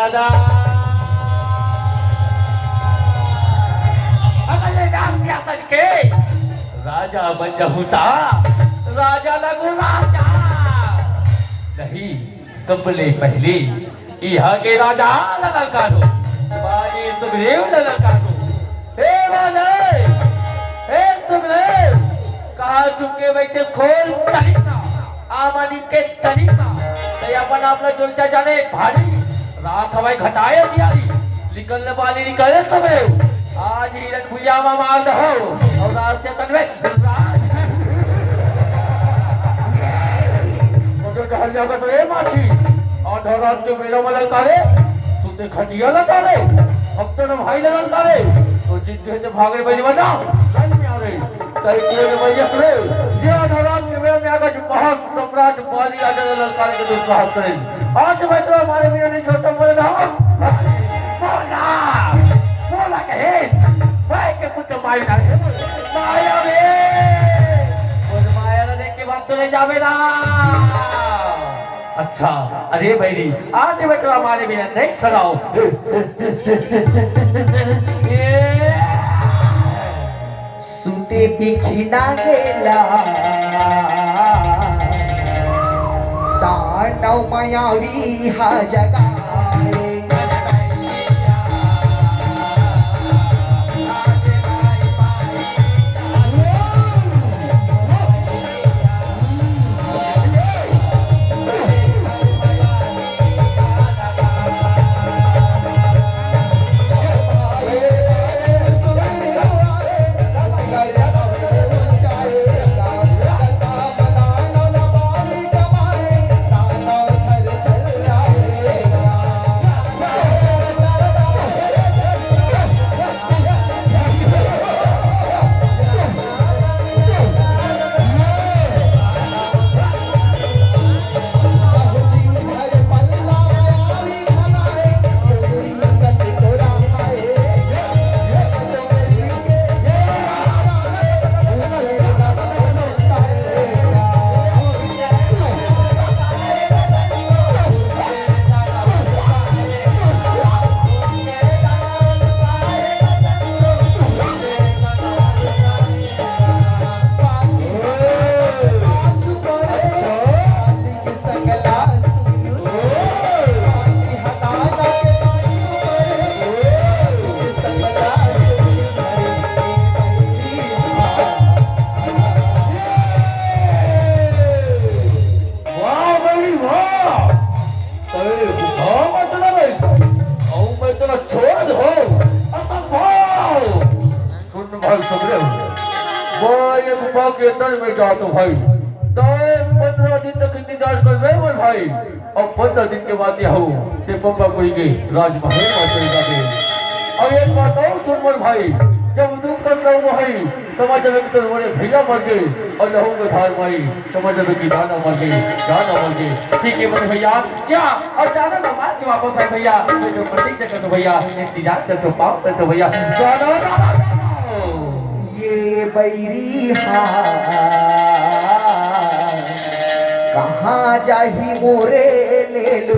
राजा सियासत के राजा बन जाऊता राजा लगू राजा नहीं सबले पहले यहाँ के राजा ललकारो बाजी सुग्रीव ललकारो हे वाले हे सुग्रीव कहा चुके बैठे खोल तरीका आमानी के तरीका तो अपन अपना चलता जाने भारी रात हवाई घटाए दियारी निकलने वाली निकले सुग्रीव आज ही रख भुजामा मार दो और रास्ते तनवे मुझे कहल जागा तो ए माछी और धरात के मेरा मलल कारे तुझे खटिया लगा रे अब तो न भाई लगल कारे तो जिद्दे से भागने वाली बना कल में आ रही कई कोई ने वजह से जे धरात के मेरा में आगा जो बहुत सम्राट बाली राजा ललकार के दुस्साहस करे आज मैं तो हमारे मेरा नहीं छोटा बोले ना बोला कहे भाई के कुछ माया ना माया में और माया ना देख के बात तो नहीं जावे ना अच्छा अरे भाई आज मैं तो हमारे बिना नहीं छड़ाओ सुते बिखिना गेला दानव मायावी हा जगा के अंदर में जा तो भाई तो 15 दिन तक इंतजार कर रहे हो भाई और 15 दिन के बाद यह ते पप्पा कोई के राजमहल में चलेगा दे और एक बात और सुन बोल भाई जब तुम कर रहे हो भाई समझ में कि तुम्हारे भैया मर गए और लहू में धार मारी समझ में कि दाना मर गए ठीक है मेरे भैया जा और दाना ना मार के वापस आए भैया मैं तो प्रतीक्षा कर तो भैया इंतजार कर तो पाओ कर तो भैया दाना ये बैरी कहाँ जाही मोरे ले लो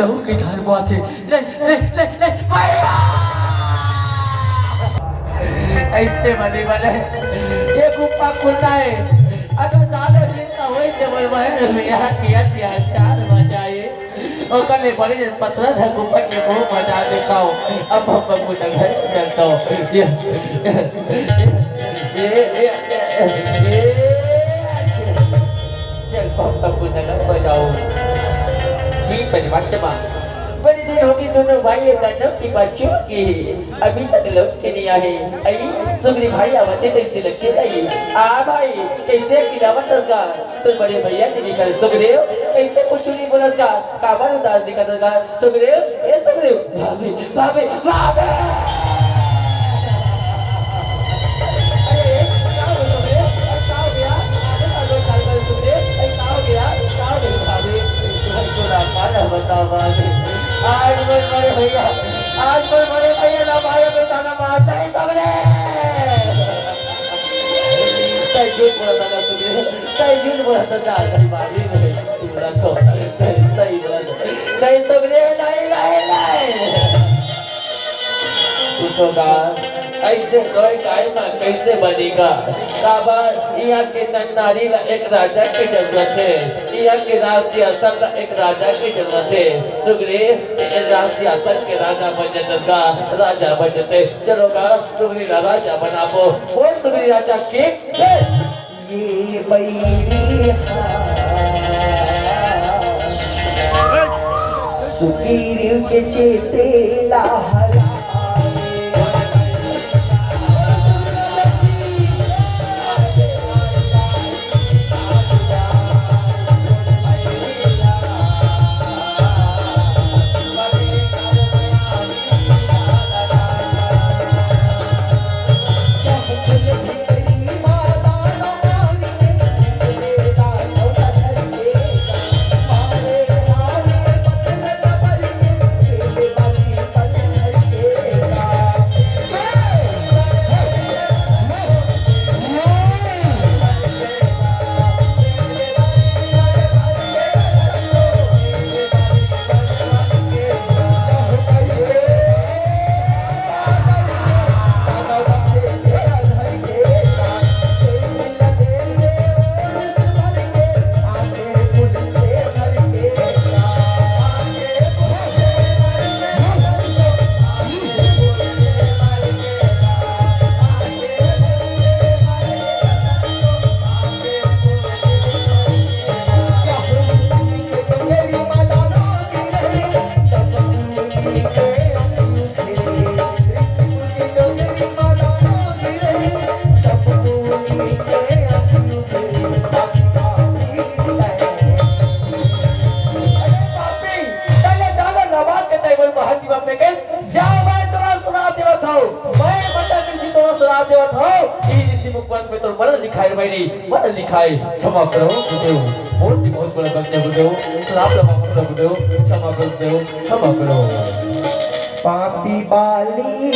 लहू की धार बुआते ले भैया ऐसे बने बने ये गुप्पा खुला है अगर ज्यादा दिन का होई ते बलवाए यहाँ किया चार बजाए और कल बड़े पत्थर है गुप्पा के मुंह बजा दिखाओ अब हम बबू नगर चलता हूँ ये चल बबू नगर बजाओ जी परिवार बड़ी दिन होगी दोनों भाई कन्नम की बच्चों की अभी तक लौट के नहीं आए आई सुग्री भाई आवते कैसे लगते भाई आ भाई कैसे खिलावत का तो बड़े भैया ने निकल सुग्रीव कैसे कुछ नहीं बोलस का काबर उदास दिखत का सुग्रीव ए सुग्रीव भाभी भाभी भाभी आज कोई बड़े भैया ना भाई बेटा ना मारता ही सबने सही झूठ बोला था तुझे सही झूठ बोला था दादी बाजी में पूरा तो सही बोला नहीं सबने नहीं उठोगा ऐसे कोई गायका कैसे बनेगा काबर यहाँ के नारी एक राजा की जरूरत है यहाँ के राष्ट्रीय स्तर का एक राजा की जरूरत है सुग्रीव राष्ट्रीय स्तर के राजा बन जाता राजा बन जाते चलोगा सुग्रीव राजा बनाबो और सुग्रीव राजा के ये बैरी सुग्रीव के चेते लाहरा लिखाई क्षमा करो गुरुदेव बहुत बड़ा गलती है गुरुदेव श्राप लगा मतलब गुरुदेव क्षमा करो गुरुदेव क्षमा करो पापी बाली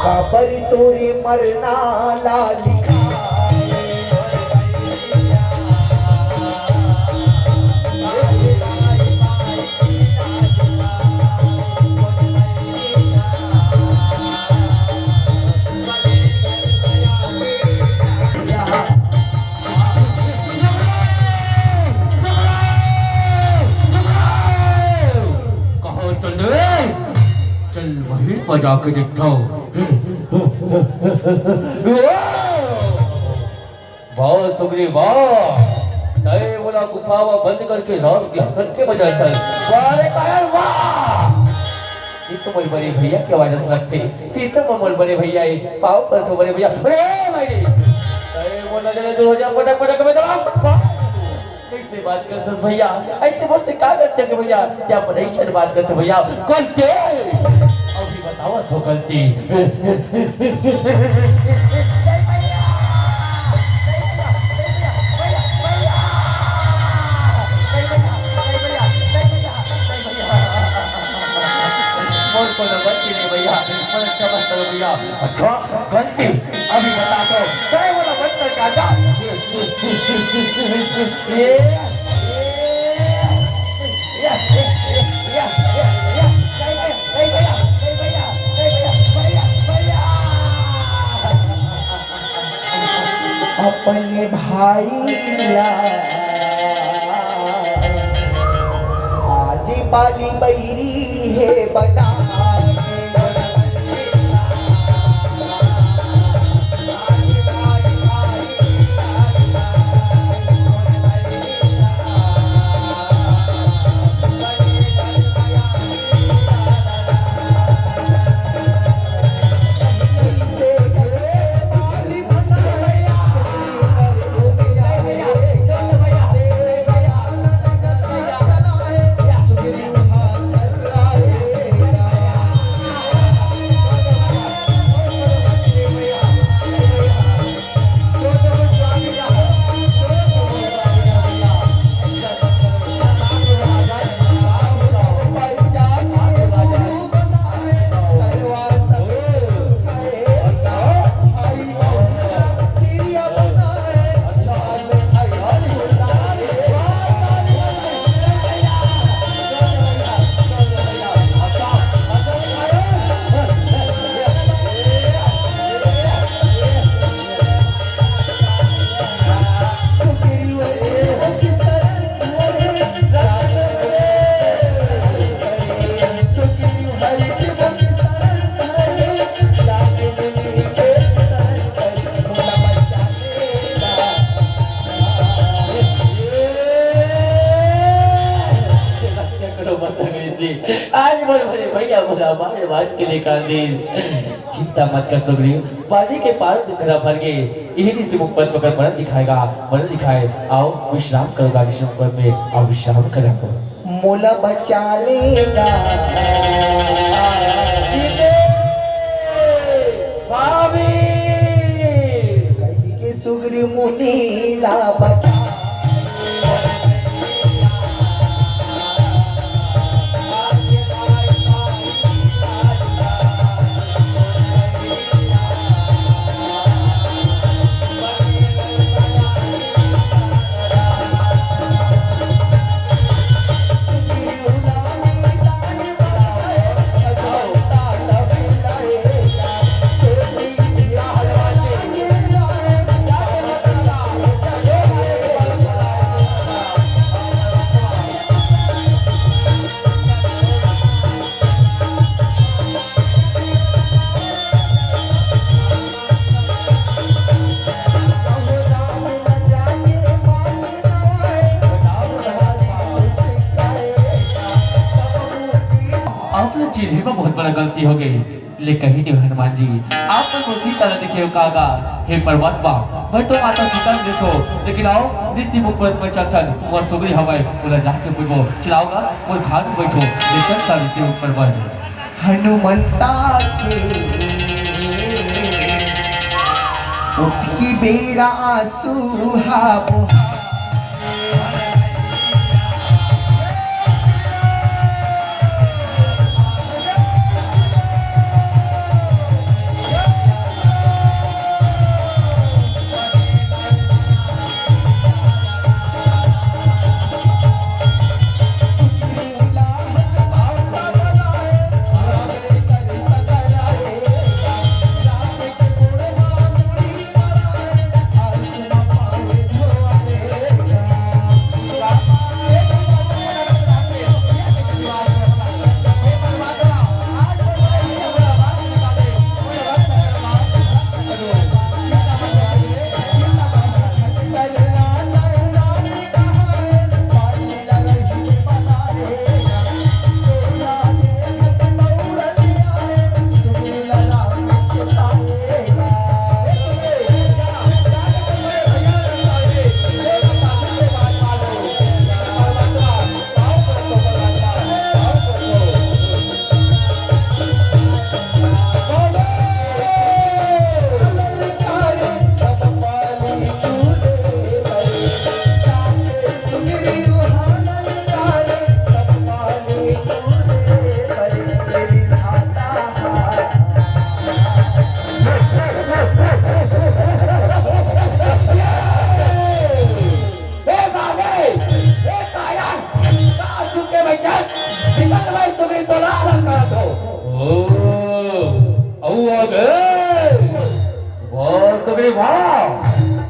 काबर तोरे मरना ला लिखा बजा के देखता हूँ बहुत सुग्रीव नए बोला गुफा बंद करके रात के हसन के बजा चल वाह ये तो मेरे बड़े भैया की आवाज लगती सीता मोर बड़े भैया पाव पर तो बड़े भैया अरे भाई नए वो नजर 2000 पटक पटक में दबा कैसे बात करते हो भैया ऐसे मुझसे क्या करते हो भैया क्या परेशान बात करते हो भैया कौन के अभी बताओ तो गलती को गलती नहीं भैया अच्छा मत करो भैया अच्छा गलती अभी बता दो क्या बोला बंद कर ये अपने भाई ला आज बाली बैरी है बना आज बोले भैया बोला हमारे बात के लिए कांदी चिंता मत कर सुग्रीव पानी के पार दुखरा भर के यही से मुख पर पकड़ मरण दिखाएगा मरण दिखाए आओ विश्राम करो गाड़ी पर में आओ विश्राम करो मोला बचा लेगा भाभी कहीं के सुग्रीव मुनि ला बचा चिन्ह में बहुत बड़ा गलती हो गई ले कही नहीं हनुमान जी आप तो उसी तरह देखे कागा हे परमात्मा मैं तो माता सीता देखो लेकिन आओ ऋषि मुख पर चल वो सुगरी हवाई पूरा जाके बुझो चलाओगा वो खान बैठो ले चलता ऋषि मुख पर हनुमंता के उठ की बेरा सुहा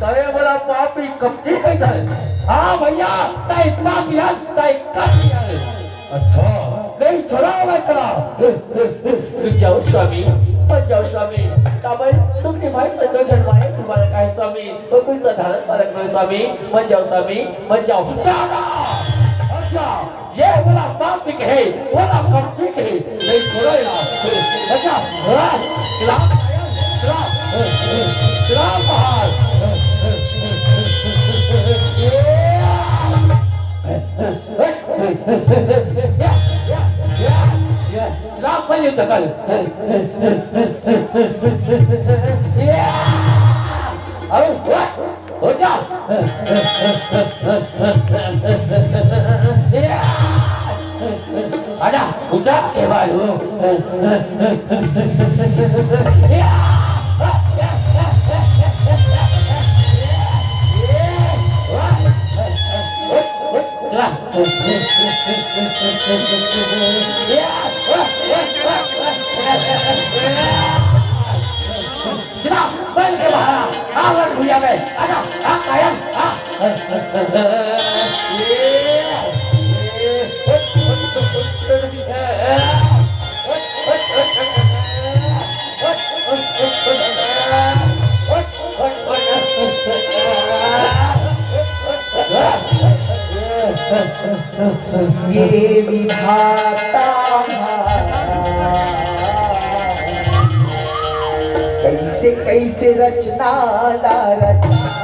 तेरे कपटी गई था हाँ भैया ताई पापिया ताई कपिया अच्छा नहीं छोड़ा मैं करा जाओ स्वामी मत जाओ स्वामी काबर सुखी भाई से दो जन्माए तुम्हारा का स्वामी तो कुछ साधारण फर्क नहीं स्वामी मत जाओ स्वामी मत जाओ दादा अच्छा ये वाला पाप के है वाला कपटी के नहीं छोड़ो यार अच्छा चला चला चला बाहर Stop when you took it. Yeah. Oh, what? What's up? Yeah. Ada, udah kebalu. Yeah. Jenap, balik ke bahagia. Awal buaya be. Ada, kaya. ये विधाता कैसे कैसे रचना ला रचा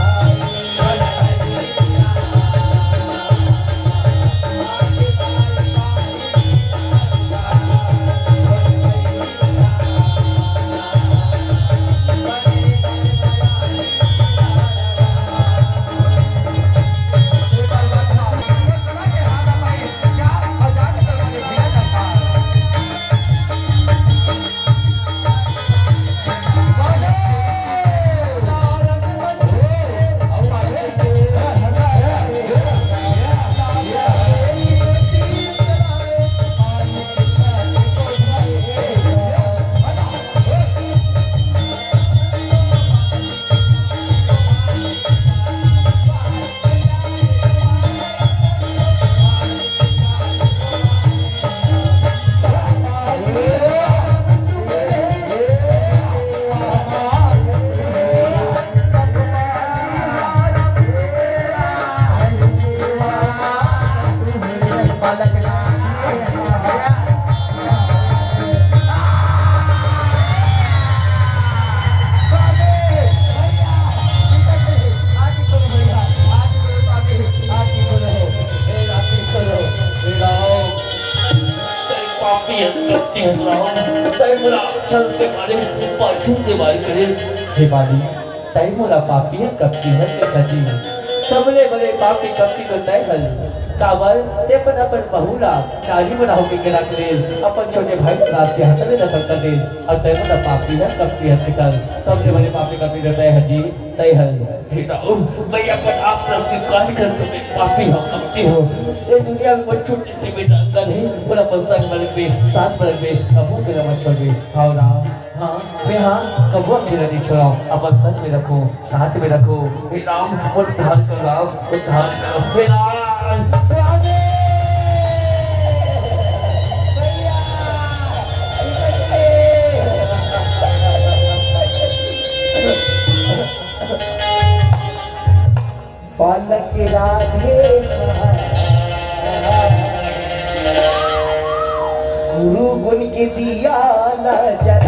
हे माली तय मोला पापी है कपटी है कजी सबले बड़े पापी कपटी को तय हल काबर ते अपन बहुला नारी बना होके गिरा करे अपन छोटे भाई का के हाथ में दखल कर दे और तय मोला पापी है कपटी है कर सबले बड़े पापी कपटी रहता है हजी तय हल हे तो मैं अपन आप से स्वीकार कर तुम पापी हो कपटी हो ये दुनिया में बहुत छोटी सी बेटंगन है पूरा पंसंग बल पे साथ बल पे कबू के मत छोड़ दे हां ना हाँ मैं हाँ कबूआ मेरा नहीं छोड़ाओ अपन संग में रखो साथ में रखो हे राम उद्धार करो राम उद्धार करो हे राम बालक राधे गुरु गुण के दिया न जल